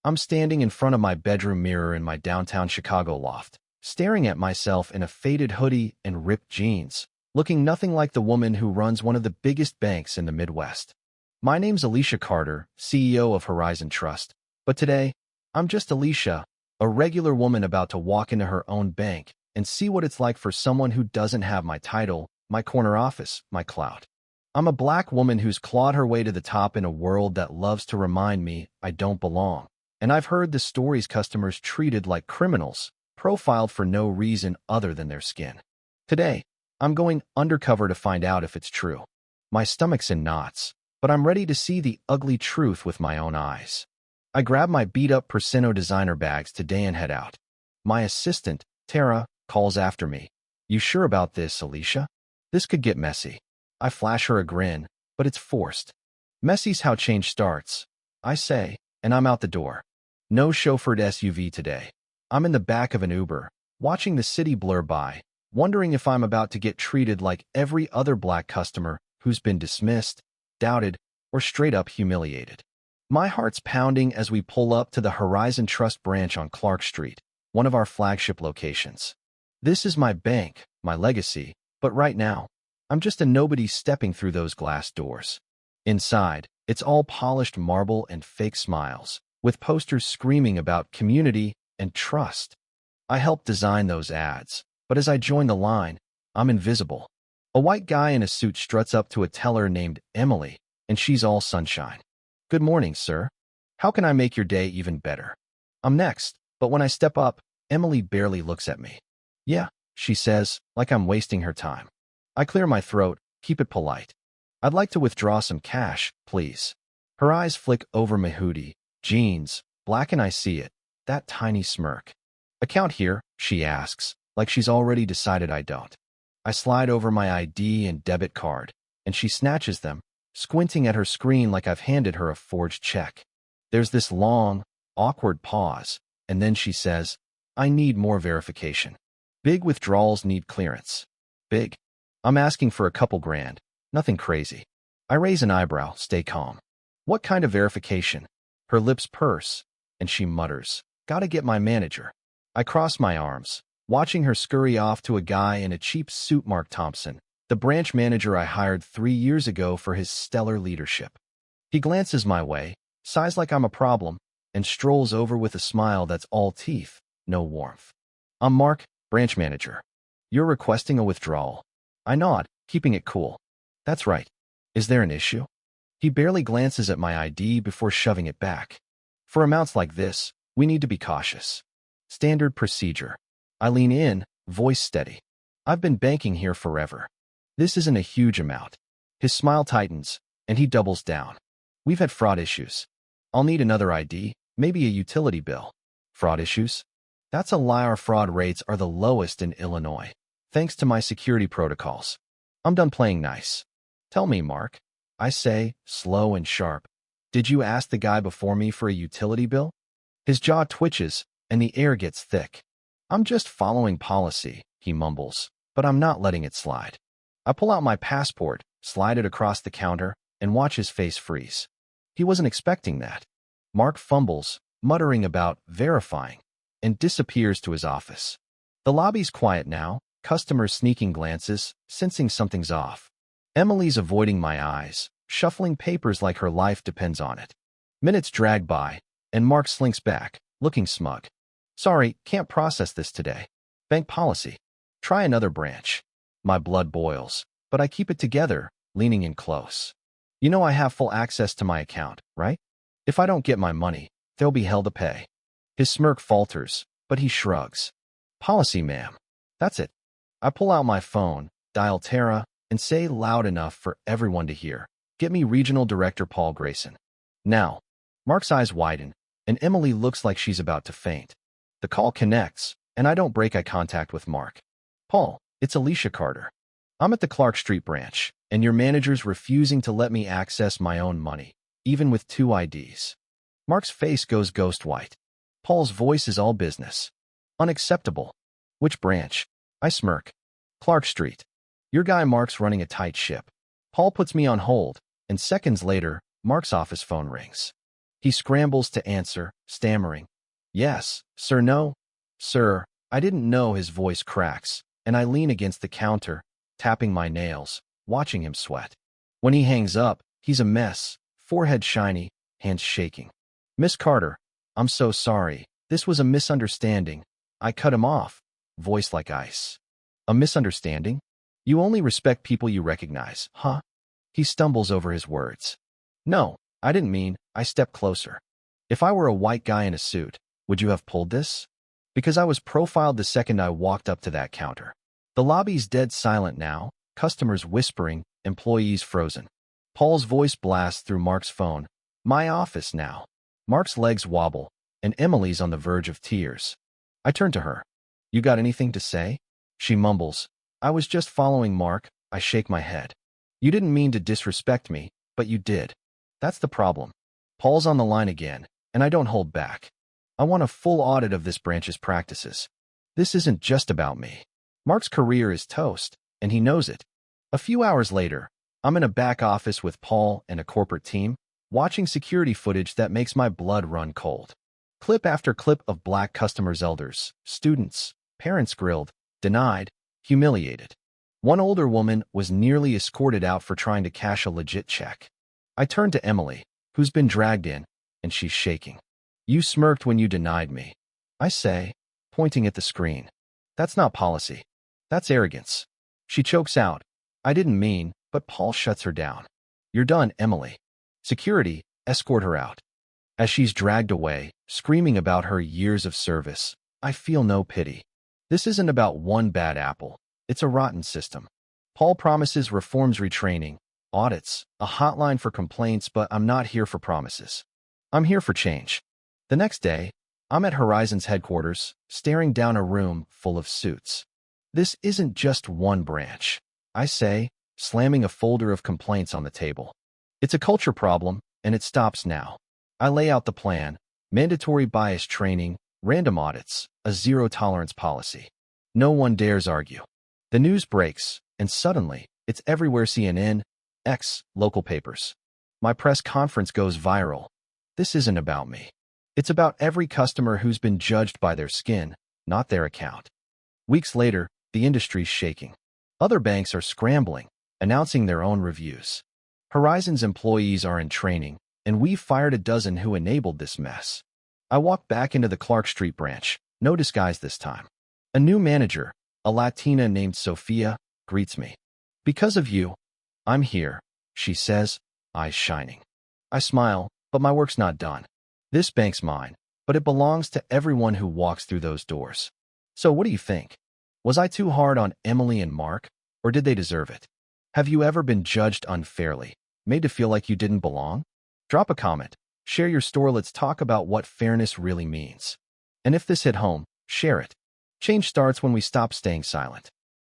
I'm standing in front of my bedroom mirror in my downtown Chicago loft, staring at myself in a faded hoodie and ripped jeans, looking nothing like the woman who runs one of the biggest banks in the Midwest. My name's Alicia Carter, CEO of Horizon Trust, but today, I'm just Alicia, a regular woman about to walk into her own bank and see what it's like for someone who doesn't have my title, my corner office, my clout. I'm a black woman who's clawed her way to the top in a world that loves to remind me I don't belong. And I've heard the stories customers treated like criminals, profiled for no reason other than their skin. Today, I'm going undercover to find out if it's true. My stomach's in knots, but I'm ready to see the ugly truth with my own eyes. I grab my beat-up Persino designer bags today and head out. My assistant, Tara, calls after me. You sure about this, Alicia? This could get messy. I flash her a grin, but it's forced. Messy's how change starts, I say, and I'm out the door. No chauffeured SUV today. I'm in the back of an Uber, watching the city blur by, wondering if I'm about to get treated like every other black customer who's been dismissed, doubted, or straight up humiliated. My heart's pounding as we pull up to the Horizon Trust branch on Clark Street, one of our flagship locations. This is my bank, my legacy, but right now, I'm just a nobody stepping through those glass doors. Inside, it's all polished marble and fake smiles, with posters screaming about community and trust. I helped design those ads, but as I join the line, I'm invisible. A white guy in a suit struts up to a teller named Emily, and she's all sunshine. Good morning, sir. How can I make your day even better? I'm next, but when I step up, Emily barely looks at me. Yeah, she says, like I'm wasting her time. I clear my throat, keep it polite. I'd like to withdraw some cash, please. Her eyes flick over my hoodie, jeans, black, and I see it, that tiny smirk. Account here, she asks, like she's already decided I don't. I slide over my ID and debit card, and she snatches them, squinting at her screen like I've handed her a forged check. There's this long, awkward pause, and then she says, I need more verification. Big withdrawals need clearance. Big. I'm asking for a couple grand, nothing crazy. I raise an eyebrow, stay calm. What kind of verification? Her lips purse, and she mutters, Gotta get my manager. I cross my arms, watching her scurry off to a guy in a cheap suit. Mark Thompson, the branch manager I hired 3 years ago for his stellar leadership. He glances my way, sighs like I'm a problem, and strolls over with a smile that's all teeth, no warmth. I'm Mark, branch manager. You're requesting a withdrawal. I nod, keeping it cool. That's right. Is there an issue? He barely glances at my ID before shoving it back. For amounts like this, we need to be cautious. Standard procedure. I lean in, voice steady. I've been banking here forever. This isn't a huge amount. His smile tightens, and he doubles down. We've had fraud issues. I'll need another ID, maybe a utility bill. Fraud issues? That's a lie. Our fraud rates are the lowest in Illinois, thanks to my security protocols. I'm done playing nice. Tell me, Mark, I say, slow and sharp. Did you ask the guy before me for a utility bill? His jaw twitches, and the air gets thick. I'm just following policy, he mumbles, but I'm not letting it slide. I pull out my passport, slide it across the counter, and watch his face freeze. He wasn't expecting that. Mark fumbles, muttering about verifying, and disappears to his office. The lobby's quiet now, customers sneaking glances, sensing something's off. Emily's avoiding my eyes, shuffling papers like her life depends on it. Minutes drag by, and Mark slinks back, looking smug. Sorry, can't process this today. Bank policy. Try another branch. My blood boils, but I keep it together, leaning in close. You know I have full access to my account, right? If I don't get my money, there'll be hell to pay. His smirk falters, but he shrugs. Policy, ma'am. That's it. I pull out my phone, dial Tara, and say loud enough for everyone to hear, Get me Regional Director Paul Grayson. Now. Mark's eyes widen, and Emily looks like she's about to faint. The call connects, and I don't break eye contact with Mark. Paul, it's Alicia Carter. I'm at the Clark Street branch, and your manager's refusing to let me access my own money, even with 2 IDs. Mark's face goes ghost white. Paul's voice is all business. Unacceptable. Which branch? I smirk. Clark Street. Your guy Mark's running a tight ship. Paul puts me on hold, and seconds later, Mark's office phone rings. He scrambles to answer, stammering, "Yes, sir, no, sir." I didn't know. His voice cracks, and I lean against the counter, tapping my nails, watching him sweat. When he hangs up, he's a mess, forehead shiny, hands shaking. "Miss Carter, I'm so sorry. This was a misunderstanding." I cut him off, voice like ice. "A misunderstanding? You only respect people you recognize, huh?" He stumbles over his words. "No, I didn't mean." I step closer. "If I were a white guy in a suit, would you have pulled this?" Because I was profiled the second I walked up to that counter. The lobby's dead silent now, customers whispering, employees frozen. Paul's voice blasts through Mark's phone. "My office now." Mark's legs wobble, and Emily's on the verge of tears. I turn to her. "You got anything to say?" She mumbles. "I was just following Mark." I shake my head. "You didn't mean to disrespect me, but you did. That's the problem." Paul's on the line again, and I don't hold back. "I want a full audit of this branch's practices. This isn't just about me." Mark's career is toast, and he knows it. A few hours later, I'm in a back office with Paul and a corporate team, watching security footage that makes my blood run cold. Clip after clip of black customers, elders, students, parents grilled, denied, humiliated. One older woman was nearly escorted out for trying to cash a legit check. I turn to Emily, who's been dragged in, and she's shaking. "You smirked when you denied me," I say, pointing at the screen. "That's not policy. That's arrogance." She chokes out, "I didn't mean," but Paul shuts her down. "You're done, Emily. Security, escort her out." As she's dragged away, screaming about her years of service, I feel no pity. This isn't about one bad apple. It's a rotten system. Paul promises reforms, retraining, audits, a hotline for complaints, but I'm not here for promises. I'm here for change. The next day, I'm at Horizon's headquarters, staring down a room full of suits. "This isn't just one branch," I say, slamming a folder of complaints on the table. "It's a culture problem, and it stops now." I lay out the plan: mandatory bias training, random audits, a zero-tolerance policy. No one dares argue. The news breaks, and suddenly, it's everywhere: CNN, X, local papers. My press conference goes viral. This isn't about me. It's about every customer who's been judged by their skin, not their account. Weeks later, the industry's shaking. Other banks are scrambling, announcing their own reviews. Horizon's employees are in training, and we've fired a dozen who enabled this mess. I walk back into the Clark Street branch, no disguise this time. A new manager, a Latina named Sophia, greets me. "Because of you, I'm here," she says, eyes shining. I smile, but my work's not done. This bank's mine, but it belongs to everyone who walks through those doors. So what do you think? Was I too hard on Emily and Mark, or did they deserve it? Have you ever been judged unfairly, made to feel like you didn't belong? Drop a comment, share your story. Let's talk about what fairness really means. And if this hit home, share it. Change starts when we stop staying silent.